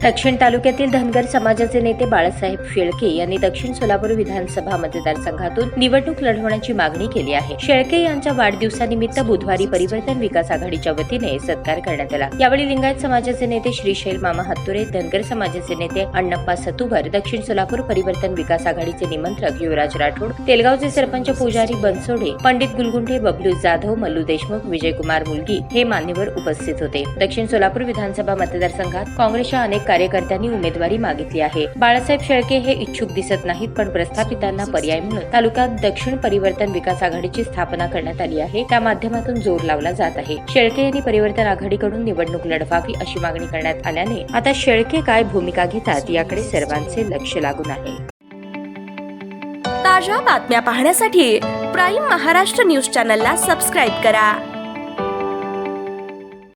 दक्षिण तालुक्यातील धनगर समाजाचे नेते बाळासाहेब शेळके यांनी दक्षिण सोलापूर विधानसभा मतदारसंघातून निवडणूक लढवण्याची मागणी केली आहे। शेळके यांच्या वाढदिवसानिमित्त बुधवारी परिवर्तन विकास आघाडीच्या वतीने सत्कार करण्यात आला। यावेळी लिंगायत समाजाचे नेते श्रीशैल मामा हत्तुरे, धनगर समाजाचे नेते अण्णप्पा सतुभर, दक्षिण सोलापूर परिवर्तन विकास आघाडीचे निमंत्रक युवराज राठोड, तेलगावचे सरपंच पुजारी बनसोडे, पंडित गुलगुंठे, बबलू जाधव, मल्लू देशमुख, विजयकुमार मुलगी हे मान्यवर उपस्थित होते। दक्षिण सोलापूर विधानसभा मतदारसंघात काँग्रेसच्या अनेक कार्यकर्त्यांनी उमेदवारी मागितली आहे। बाळासाहेब शेळके हे इच्छुक दिसत नाहीत, पण प्रस्थापितांना पर्याय म्हणून तालुक्यात दक्षिण परिवर्तन विकास आघाडीची स्थापना करण्यात आली आहे। त्या माध्यमातून जोर लावला जात आहे। शेळके यांनी परिवर्तन आघाडीकडून निवडणूक लढवावी अशी मागणी करण्यात आल्याने आता शेळके काय भूमिका घेतात याकडे सर्वांचे लक्ष लागून आहे। ताज्या बातम्या पाहण्यासाठी प्राईम महाराष्ट्र न्यूज चॅनलला सबस्क्राईब करा।